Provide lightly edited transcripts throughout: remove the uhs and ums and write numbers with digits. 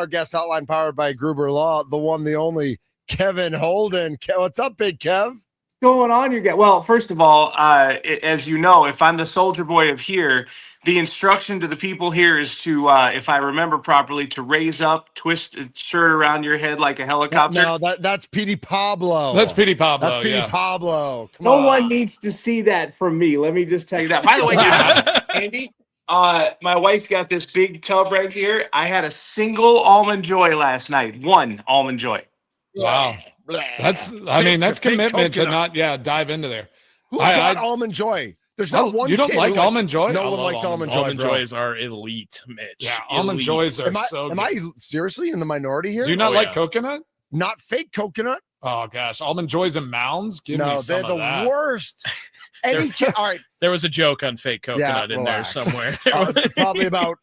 Our guest hotline powered by Gruber Law, the one, the only Kevin Holden. What's up, Big Kev? Going on, you get well. First of all, as you know, if I'm the soldier boy of here, the instruction to the people here is to, if I remember properly, to raise up, twist a shirt around your head like a helicopter. No, that's Petey Pablo. That's Petey Pablo. That's Petey Pablo. Come no on. one needs to see that from me. Let me just tell you that. By the way, Andy, my wife got this big tub right here. I had a single Almond Joy last night. One Almond Joy. Wow. That's commitment to not dive into there. Who got Almond Joy? There's not one. You don't like Almond Joy? No one likes Almond Joy. Almond Joys are elite, Mitch. Yeah, Almond Joys are so good. Am I seriously in the minority here? Do you not like coconut? Not fake coconut. Oh gosh, Almond Joys and Mounds. Give me some they're the of that. worst. All right. There was a joke on fake coconut in there somewhere. Probably about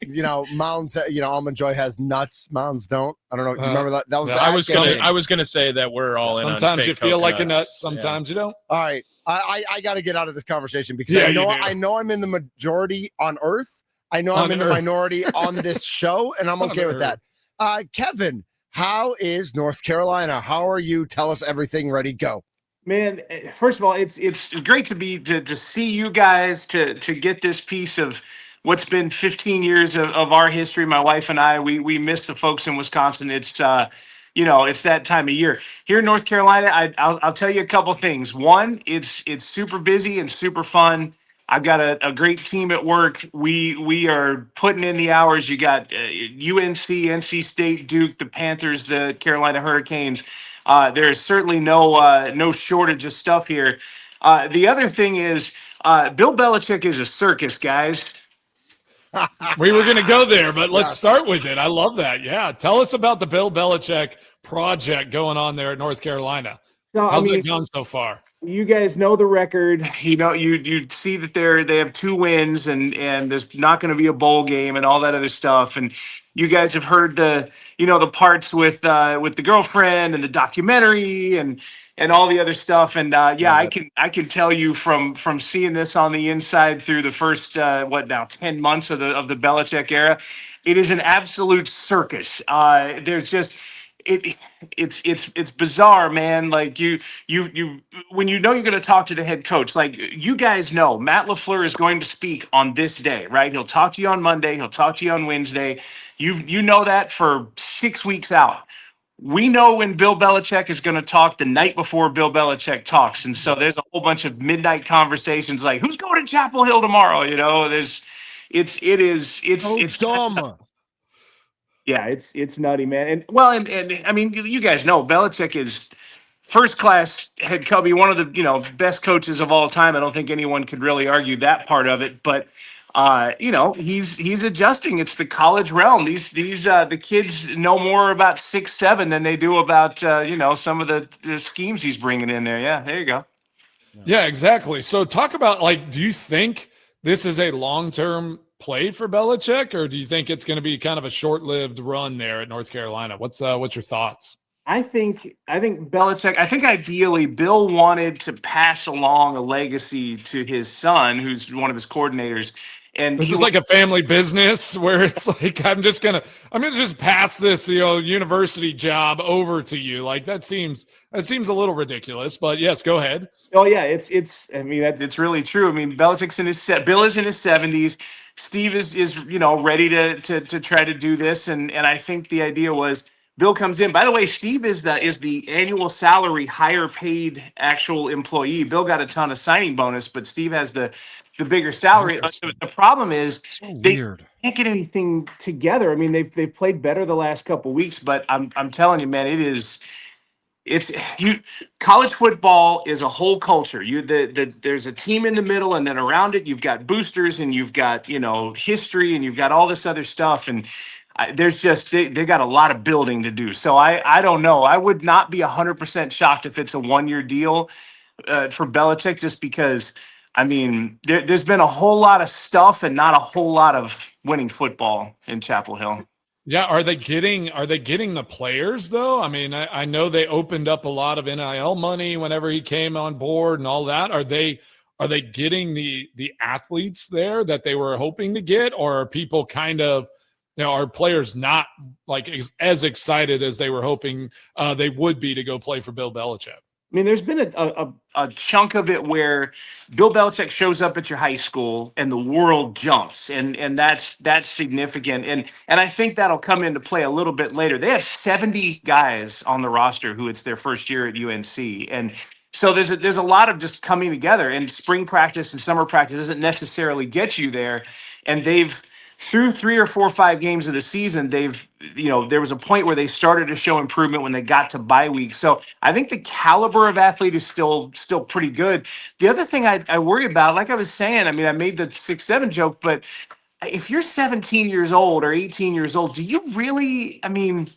Mounds. Almond Joy has nuts. Mounds don't. I don't know. You remember that? That was. I was gonna say that we're all in. Sometimes you feel coconuts. like a nut. Sometimes you don't. All right. I got to get out of this conversation because I know I'm in the majority on Earth. I know I'm in the minority on this show, and I'm okay with that. Kevin, how is North Carolina? How are you? Tell us everything. Ready? Go. Man, first of all, it's great to see you guys, to get this piece of what's been 15 years of our history. My wife and I, we miss the folks in Wisconsin. It's it's that time of year here in North Carolina. I'll tell you a couple things. One, it's super busy and super fun. I've got a great team at work. We are putting in the hours. You got UNC, NC State, Duke, the Panthers, the Carolina Hurricanes. There's certainly no shortage of stuff here. The other thing is Bill Belichick is a circus, guys. We were going to go there, but let's start with it. I love that. Yeah. Tell us about the Bill Belichick project going on there at North Carolina. So, how's it gone so far? You guys know the record. You see that they have 2 wins and there's not going to be a bowl game and all that other stuff. And you guys have heard the parts with the girlfriend and the documentary and all the other stuff. And I can tell you from seeing this on the inside through the first 10 months of the Belichick era, it is an absolute circus. There's just it's bizarre, man. Like you when you're going to talk to the head coach, like you guys know Matt LaFleur is going to speak on this day, right? He'll talk to you on Monday, he'll talk to you on Wednesday. You know that for 6 weeks out. We know when Bill Belichick is going to talk the night before Bill Belichick talks. And so there's a whole bunch of midnight conversations like, who's going to Chapel Hill tomorrow? It's dumb. Yeah, it's nutty, man. And I mean, you guys know Belichick is first class head coach, one of the best coaches of all time. I don't think anyone could really argue that part of it, but he's adjusting. It's the college realm. The kids know more about 6'7" than they do about some of the schemes he's bringing in there. Yeah, there you go. Yeah, exactly. So talk about, do you think this is a long-term play for Belichick, or do you think it's going to be kind of a short-lived run there at North Carolina? What's your thoughts? I think Belichick. I think ideally Bill wanted to pass along a legacy to his son, who's one of his coordinators. And this is like a family business where it's like I'm gonna just pass this university job over to you. Like that seems a little ridiculous. But yes, go ahead. Oh yeah, it's it's really true. I mean, Belichick's Bill is in his 70s. Steve is ready to try to do this, and I think the idea was Bill comes in. By the way, Steve is the annual salary higher paid actual employee. Bill got a ton of signing bonus, but Steve has the bigger salary. The problem is they can't get anything together. I mean, they've played better the last couple of weeks, but I'm telling you, man, college football is a whole culture. There's a team in the middle, and then around it you've got boosters, and you've got history, and you've got all this other stuff, and they got a lot of building to do. So I don't know. I would not be 100% shocked if it's a 1-year deal for Belichick, just because. I mean, there's been a whole lot of stuff and not a whole lot of winning football in Chapel Hill. Yeah, are they getting the players though? I mean, I know they opened up a lot of NIL money whenever he came on board and all that. Are they getting the athletes there that they were hoping to get, or are people kind of are players not like as excited as they were hoping they would be to go play for Bill Belichick? I mean, there's been a chunk of it where Bill Belichick shows up at your high school and the world jumps, and that's significant. And I think that'll come into play a little bit later. They have 70 guys on the roster who it's their first year at UNC, and so there's a lot of just coming together. And spring practice and summer practice doesn't necessarily get you there. And they've through 3 or 4 or 5 games of the season, there was a point where they started to show improvement when they got to bye week. So I think the caliber of athlete is still pretty good. The other thing I worry about, like I was saying, I mean, I made the 6'7" joke, but if you're 17 years old or 18 years old, do you really, I mean,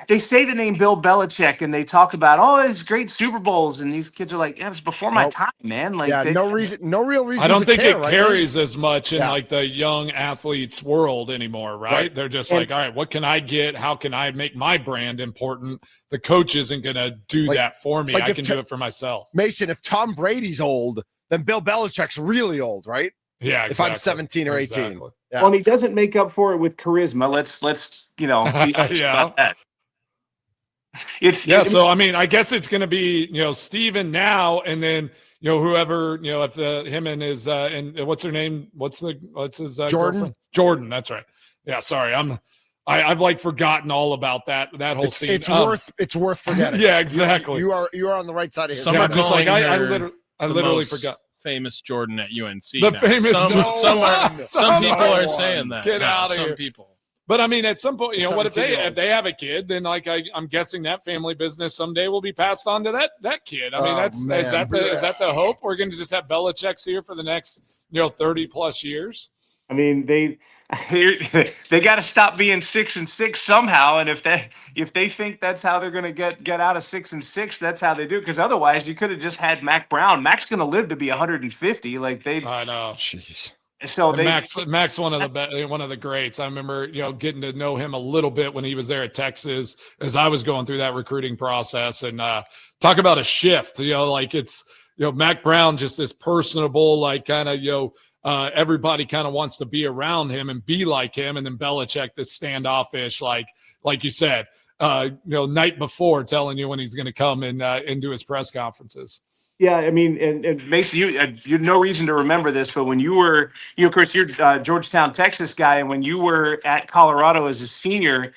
they say the name Bill Belichick and they talk about, it's great Super Bowls. And these kids are like, it was before my time, man. Like, no real reason. I don't think care, it carries as much in like the young athletes world anymore, right? They're just like, all right, what can I get? How can I make my brand important? The coach isn't going to do that for me. I can do it for myself. Mason, if Tom Brady's old, then Bill Belichick's really old, right? Yeah, exactly. If I'm 17 or 18. Exactly. Yeah. Well, and he doesn't make up for it with charisma. Let's be honest about that. So I mean, I guess it's going to be Steven now, and then whoever if him and his and what's her name? What's his Jordan? Girlfriend? Jordan. That's right. Yeah. Sorry, I've like forgotten all scene. It's worth forgetting. Yeah, exactly. You are on the right side of history. Yeah, just like I literally forgot. Famous Jordan at UNC. The famous some people are saying that. Get out of here. Some people. But I mean, at some point, what if they have a kid? Then like I'm guessing that family business someday will be passed on to that kid. I mean, is that the hope? We're going to just have Belichick's here for the next 30 plus years. I mean, they got to stop being 6-6 somehow, and if they think that's how they're going to get out of 6-6, that's how they do. Because otherwise, you could have just had Mac Brown. Mac's going to live to be 150. Like I know. Jeez. So Max, one of the greats. I remember, getting to know him a little bit when he was there at Texas, as I was going through that recruiting process. And talk about a shift. Like it's Mac Brown, just this personable, like kind of everybody kind of wants to be around him and be like him, and then Belichick, this standoffish, like you said, night before telling you when he's going to come and do his press conferences. Yeah, I mean, and Mason, you have no reason to remember this, but when you were, of course, you're Georgetown, Texas guy, and when you were at Colorado as a senior,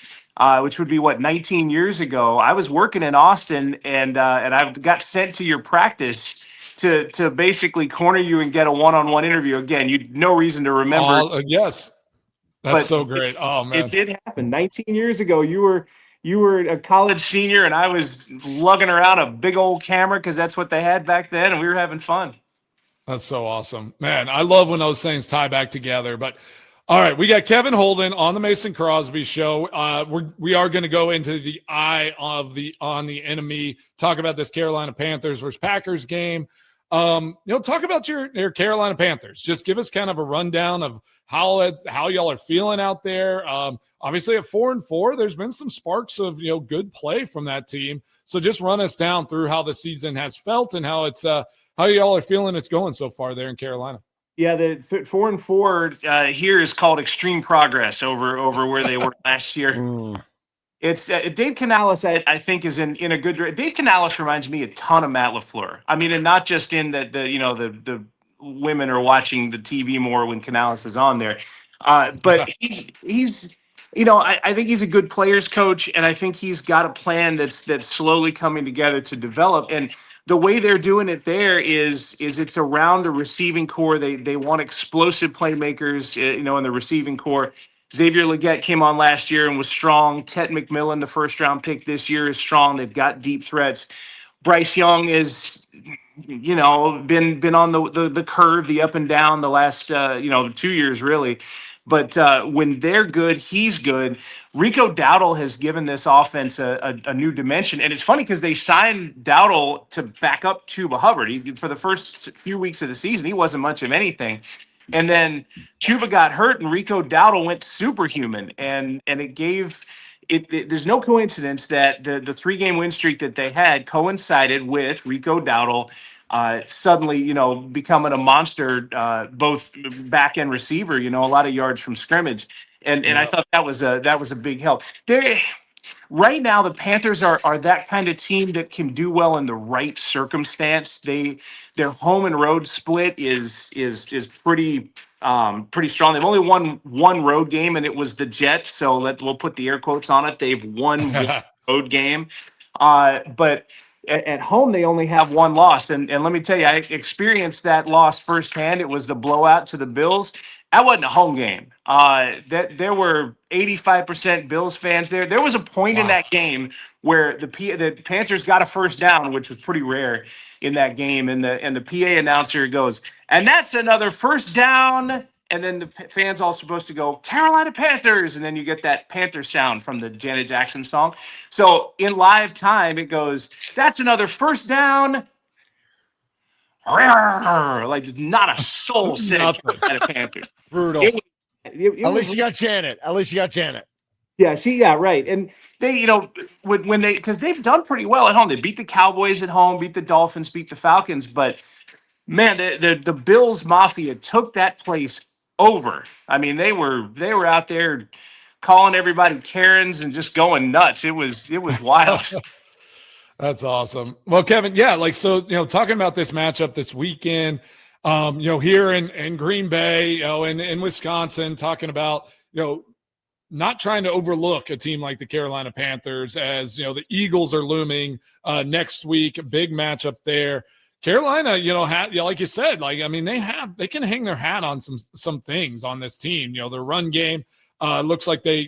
which would be 19 years ago, I was working in Austin, and I got sent to your practice to basically corner you and get a one-on-one interview. Again, you no reason to remember. Yes, that's so great. Oh man, it did happen. 19 years ago, you were a college senior, and I was lugging around a big old camera because that's what they had back then, and we were having fun. That's so awesome, man. I love when those things tie back together. But all right, we got Kevin Holden on the Mason Crosby show. We are going to go into the eye of on the enemy. Talk about this Carolina Panthers versus Packers game. Talk about your Carolina Panthers. Just give us kind of a rundown of how y'all are feeling out there. Obviously at 4-4, there's been some sparks of, good play from that team. So just run us down through how the season has felt and how it's, how y'all are feeling it's going so far there in Carolina. Yeah, the 4-4 here is called extreme progress over where they were last year. It's Dave Canales, I think, is in a good direction. Dave Canales reminds me a ton of Matt LaFleur. I mean, and not just in the women are watching the TV more when Canales is on there, but he's I think he's a good players coach, and I think he's got a plan that's slowly coming together to develop. And the way they're doing it there is it's around the receiving core. They want explosive playmakers, in the receiving core. Xavier Legette came on last year and was strong. Ted McMillan, the first-round pick this year, is strong. They've got deep threats. Bryce Young is, been on the curve, the up and down the last, 2 years really. But when they're good, he's good. Rico Dowdle has given this offense a new dimension. And it's funny because they signed Dowdle to back up Chuba Hubbard. For the first few weeks of the season, he wasn't much of anything. And then Chuba got hurt, and Rico Dowdle went superhuman, and it gave it. There's no coincidence that the 3-game win streak that they had coincided with Rico Dowdle suddenly, becoming a monster, both back end receiver, a lot of yards from scrimmage. And I thought that was a big help. Right now, the Panthers are that kind of team that can do well in the right circumstance. Their home and road split is pretty strong. They've only won one road game, and it was the Jets. So we'll put the air quotes on it. They've won one road game, but at home they only have one loss. And let me tell you, I experienced that loss firsthand. It was the blowout to the Bills. That wasn't a home game. That there were 85% Bills fans there. There was a point in that game where the Panthers got a first down, which was pretty rare in that game, and the PA announcer goes, "And that's another first down." And then the fans all supposed to go, "Carolina Panthers," and then you get that Panther sound from the Janet Jackson song. So in live time, it goes, "That's another first down." Like not a soul said at a Panthers. Brutal. At least you got Janet. Yeah, right. And they, when they, because they've done pretty well at home. They beat the Cowboys at home, beat the Dolphins, beat the Falcons. But man, the Bills Mafia took that place over. I mean, they were out there calling everybody Karens and just going nuts. It was wild. That's awesome. Well, Kevin, talking about this matchup this weekend, here in Green Bay, in Wisconsin, talking about, not trying to overlook a team like the Carolina Panthers as, the Eagles are looming next week, a big matchup there. Carolina, like you said, they can hang their hat on some things on this team. Their run game looks like they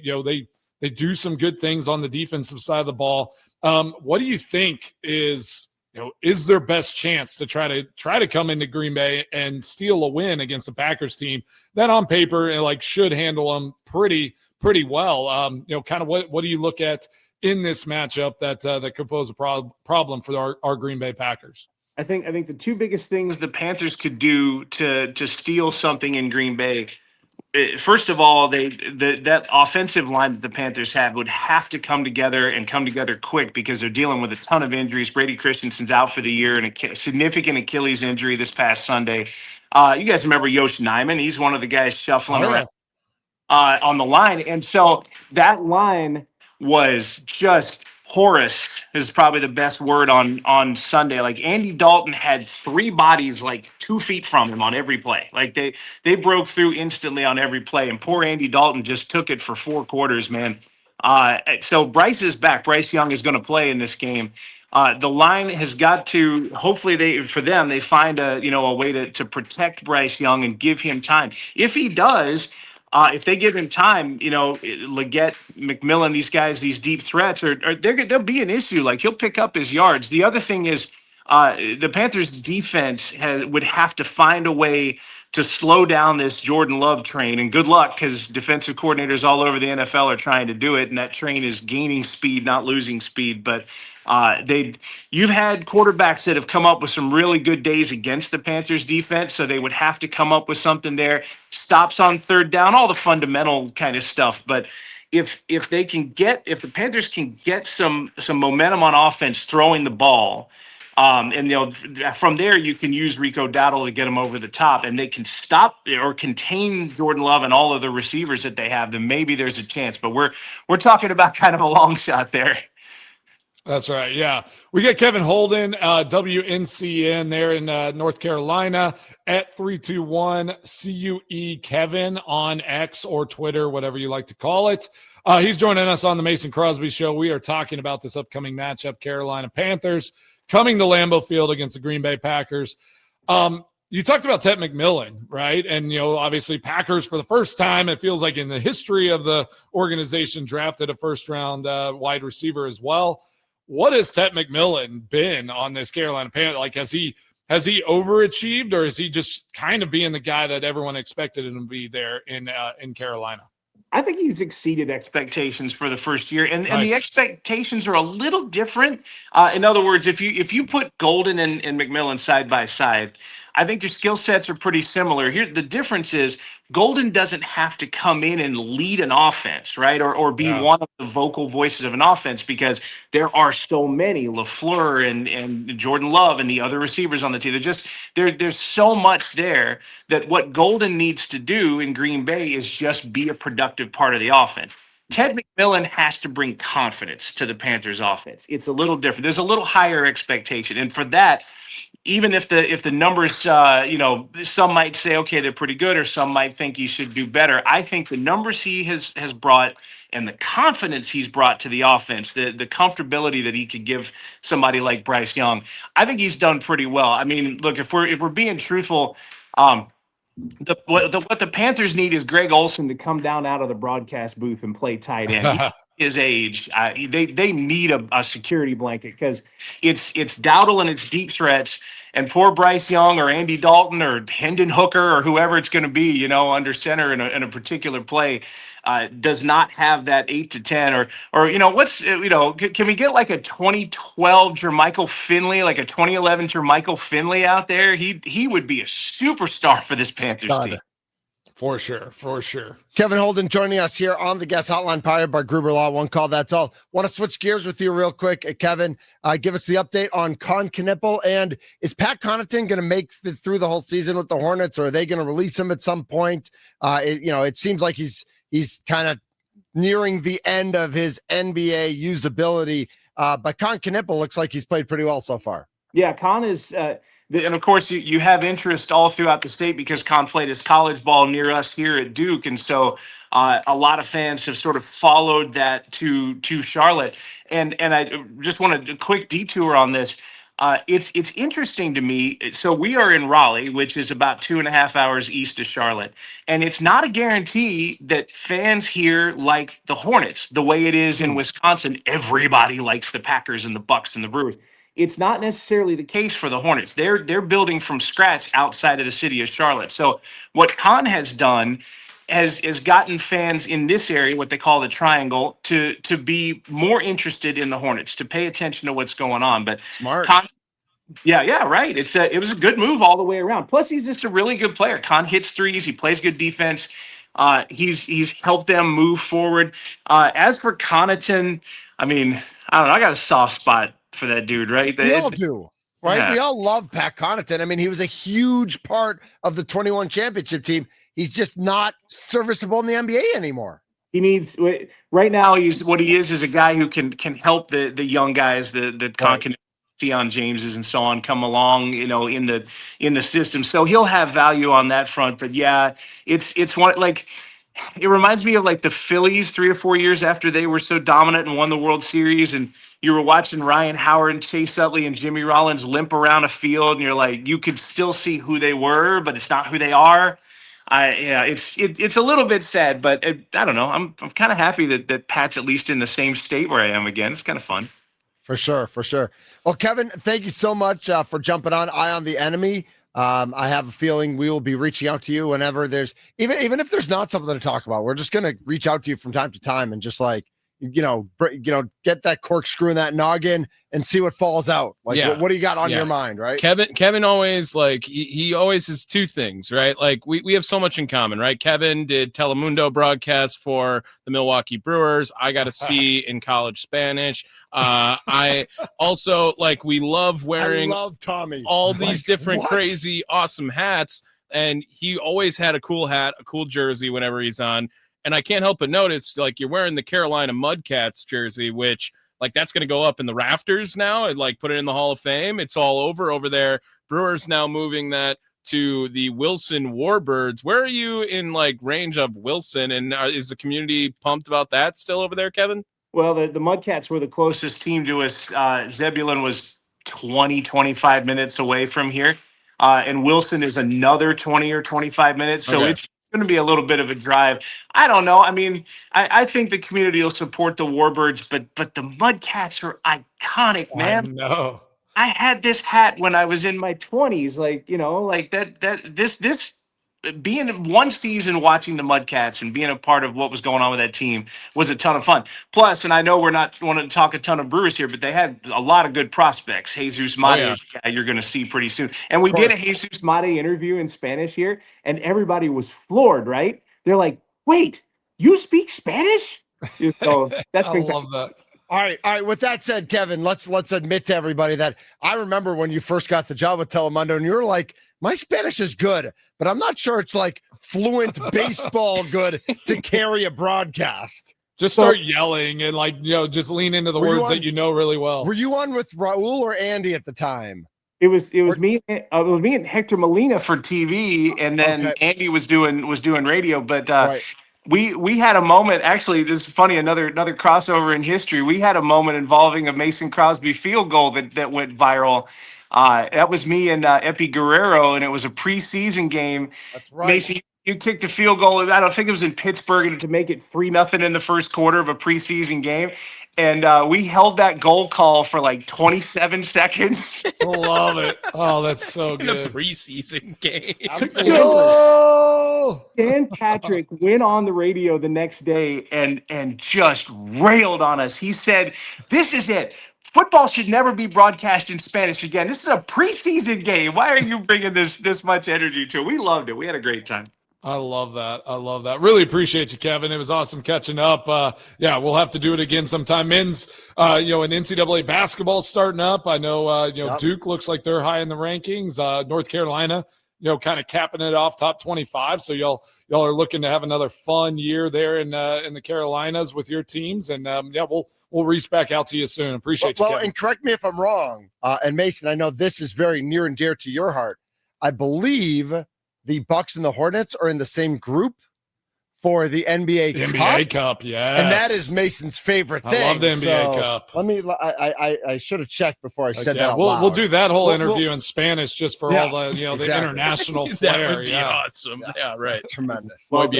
do some good things on the defensive side of the ball. What do you think is their best chance to try to come into Green Bay and steal a win against the Packers team that on paper should handle them pretty well? Kind of what do you look at in this matchup that could pose a problem for our Green Bay Packers? I think the two biggest things the Panthers could do to steal something in Green Bay. First of all, that offensive line that the Panthers have would have to come together quick because they're dealing with a ton of injuries. Brady Christensen's out for the year and a significant Achilles injury this past Sunday. You guys remember Yosh Nijman? He's one of the guys shuffling around on the line. And so that line was just porous is probably the best word on Sunday. Like Andy Dalton had three bodies 2 feet from him on every play. Like they broke through instantly on every play, and poor Andy Dalton just took it for 4 quarters, man. So Bryce is back. Bryce Young is going to play in this game. The line has got to, hopefully they find a way to protect Bryce Young and give him time. If he does, if they give him time, Leggett, McMillan, these guys, these deep threats, they'll be an issue. Like he'll pick up his yards. The other thing is the Panthers defense would have to find a way to slow down this Jordan Love train. And good luck, because defensive coordinators all over the NFL are trying to do it. And that train is gaining speed, not losing speed. But you've had quarterbacks that have come up with some really good days against the Panthers defense, so they would have to come up with something there. Stops on third down, all the fundamental kind of stuff. But if the Panthers can get some momentum on offense throwing the ball, from there you can use Rico Dowdle to get them over the top, and they can stop or contain Jordan Love and all of the receivers that they have, then maybe there's a chance. But we're talking about kind of a long shot there. That's right. Yeah. We get Kevin Holden, WNCN there in North Carolina at 321 CUE Kevin on X or Twitter, whatever you like to call it. He's joining us on the Mason Crosby Show. We are talking about this upcoming matchup, Carolina Panthers coming to Lambeau Field against the Green Bay Packers. You talked about Ted McMillan, right? And, obviously Packers for the first time, it feels like in the history of the organization, drafted a first-round wide receiver as well. What has Ted McMillan been on this Carolina Panthers? Like, has he overachieved, or is he just kind of being the guy that everyone expected him to be there in Carolina? I think he's exceeded expectations for the first year, and Nice. the expectations are a little different. In other words, if you put Golden and McMillan side by side, I think your skill sets are pretty similar. Here, the difference is Golden doesn't have to come in and lead an offense, right? Or be one of the vocal voices of an offense, because there are so many, LaFleur and Jordan Love and the other receivers on the team. There's so much there that what Golden needs to do in Green Bay is just be a productive part of the offense. Ted McMillan has to bring confidence to the Panthers offense. It's a little different. There's a little higher expectation. And for that, even if the numbers, some might say, okay, they're pretty good, or some might think he should do better. I think the numbers he has brought and the confidence he's brought to the offense, the comfortability that he could give somebody like Bryce Young, I think he's done pretty well. I mean, look, if we're being truthful, what the Panthers need is Greg Olsen to come down out of the broadcast booth and play tight end. His age, they need a security blanket, because it's Dowdle and it's deep threats, and poor Bryce Young or Andy Dalton or Hendon Hooker or whoever it's going to be, under center in a particular play, does not have that 8 to 10 or can we get like a 2012 Jermichael Finley, like a 2011 Jermichael Finley out there? He would be a superstar for this Panthers team. For sure. Kevin Holden joining us here on the guest hotline, powered by Gruber Law. One call, that's all. Want to switch gears with you real quick, Kevin. Give us the update on Con Knippel, and is Pat Connaughton going to make it through the whole season with the Hornets, or are they going to release him at some point? It seems like he's kind of nearing the end of his NBA usability, but Con Knippel looks like he's played pretty well so far. Yeah, Con is. And of course, you have interest all throughout the state, because Con played his college ball near us here at Duke, and so a lot of fans have sort of followed that to Charlotte. And I just want a quick detour on this. It's interesting to me. So we are in Raleigh, which is about 2.5 hours east of Charlotte, and it's not a guarantee that fans here like the Hornets the way it is in Wisconsin. Everybody likes the Packers and the Bucks and the Brewers. It's not necessarily the case for the Hornets. They're building from scratch outside of the city of Charlotte. So what Con has done has gotten fans in this area, what they call the Triangle, to be more interested in the Hornets, to pay attention to what's going on. But smart. Yeah, right. It was a good move all the way around. Plus, he's just a really good player. Con hits threes. He plays good defense. He's helped them move forward. As for Connaughton, I mean, I don't know. I got a soft spot for that dude, right? We all do, right? Yeah. We all love Pat Connaughton. I mean, he was a huge part of the 21 championship team. He's just not serviceable in the NBA anymore. He needs right now. He is a guy who can help the young guys, the Deion Jameses and so on, come along, in the system. So he'll have value on that front. But yeah, it's one like. It reminds me of like the Phillies 3 or 4 years after they were so dominant and won the World Series, and you were watching Ryan Howard and Chase Utley and Jimmy Rollins limp around a field, and you're like, you could still see who they were, but it's not who they are. It's a little bit sad, but I don't know. I'm kind of happy that Pat's at least in the same state where I am again. It's kind of fun. For sure. Well, Kevin, thank you so much for jumping on Eye on the Enemy. I have a feeling we will be reaching out to you whenever there's even if there's not something to talk about. We're just going to reach out to you from time to time and just like, get that corkscrew in that noggin and see what falls out. Like, what do you got on your mind, right? Kevin always like, he always has two things, right? Like we have so much in common, right? Kevin did Telemundo broadcasts for the Milwaukee Brewers. I got a C in college Spanish. I also we love wearing Tommy all these different crazy awesome hats, and he always had a cool hat, a cool jersey whenever he's on. And I can't help but notice you're wearing the Carolina Mudcats jersey, which that's going to go up in the rafters now and put it in the Hall of Fame. It's all over there. Brewers now moving that to the Wilson Warbirds. Where are you in range of Wilson, and is the community pumped about that still over there, Kevin? Well, the Mudcats were the closest team to us. Zebulon was 25 minutes away from here. And Wilson is another 20 or 25 minutes. So it's going to be a little bit of a drive. I don't know. I mean, I think the community will support the Warbirds, but the Mudcats are iconic, man. I know. I had this hat when I was in my 20s. This being one season watching the Mudcats and being a part of what was going on with that team was a ton of fun. Plus, and I know we're not wanting to talk a ton of Brewers here, but they had a lot of good prospects. Jesus Mate is a guy you're going to see pretty soon. And we did a Jesus Mate interview in Spanish here, and everybody was floored, right? They're like, wait, you speak Spanish? So that's I love that. All right. With that said, Kevin, let's admit to everybody that I remember when you first got the job with Telemundo, and you were like, my Spanish is good, but I'm not sure it's like fluent baseball good to carry a broadcast. Just start yelling and just lean into the words that you know really well. Were you on with Raul or Andy at the time? It was me. It was me and Hector Molina for TV, and then Andy was doing radio. But we had a moment. Actually, this is funny. Another crossover in history. We had a moment involving a Mason Crosby field goal that went viral. That was me and Epi Guerrero, and it was a preseason game. That's right. Mason, you kicked a field goal. I don't think it was in Pittsburgh to make it 3-0 in the first quarter of a preseason game. And we held that goal call for like 27 seconds. Love it. Oh, that's so good. In a preseason game. Go! Dan Patrick went on the radio the next day and just railed on us. He said, "This is it. Football should never be broadcast in Spanish again. This is a preseason game. Why are you bringing this much energy to it?" We loved it. We had a great time. I love that. Really appreciate you, Kevin. It was awesome catching up. We'll have to do it again sometime. Men's, in NCAA basketball starting up. I know, Duke looks like they're high in the rankings. North Carolina, kind of capping it off top 25. So y'all are looking to have another fun year there in the Carolinas with your teams. And we'll reach back out to you soon. Appreciate you, Kevin. And correct me if I'm wrong. And Mason, I know this is very near and dear to your heart. I believe the Bucks and the Hornets are in the same group for the NBA Cup. NBA Cup, yes. And that is Mason's favorite thing. I love the NBA Cup. I should have checked before I said that out loud. We'll do that whole interview in Spanish just for all the, the international flair. That would be awesome. Yeah, right. Tremendous. Well,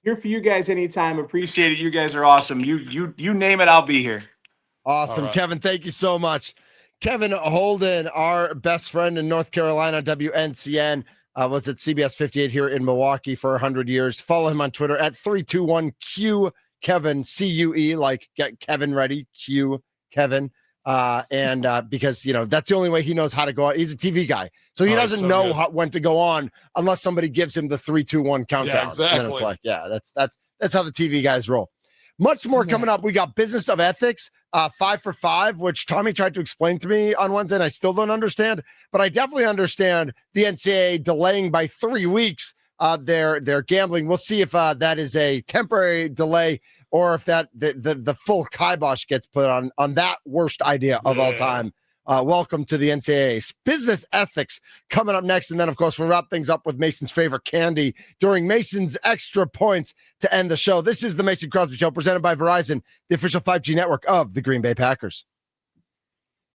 here for you guys anytime. Appreciate it. You guys are awesome. You name it, I'll be here. Awesome. Right. Kevin, thank you so much. Kevin Holden, our best friend in North Carolina, WNCN. Was at CBS 58 here in Milwaukee for 100 years. Follow him on Twitter at 321Q Kevin, CUE, like get Kevin ready, Q Kevin. Because, that's the only way he knows how to go on. He's a TV guy. So he doesn't know when to go on unless somebody gives him the 3-2-1 countdown. Yeah, exactly. And it's like, that's how the TV guys roll. Much more coming up. We got Business of Ethics, 5 for 5, which Tommy tried to explain to me on Wednesday, and I still don't understand. But I definitely understand the NCAA delaying by 3 weeks their gambling. We'll see if that is a temporary delay or if that the full kibosh gets put on that worst idea of all time. Welcome to the NCAA. Business Ethics coming up next. And then, of course, we'll wrap things up with Mason's favorite candy during Mason's Extra Points to end the show. This is the Mason Crosby Show presented by Verizon, the official 5G network of the Green Bay Packers.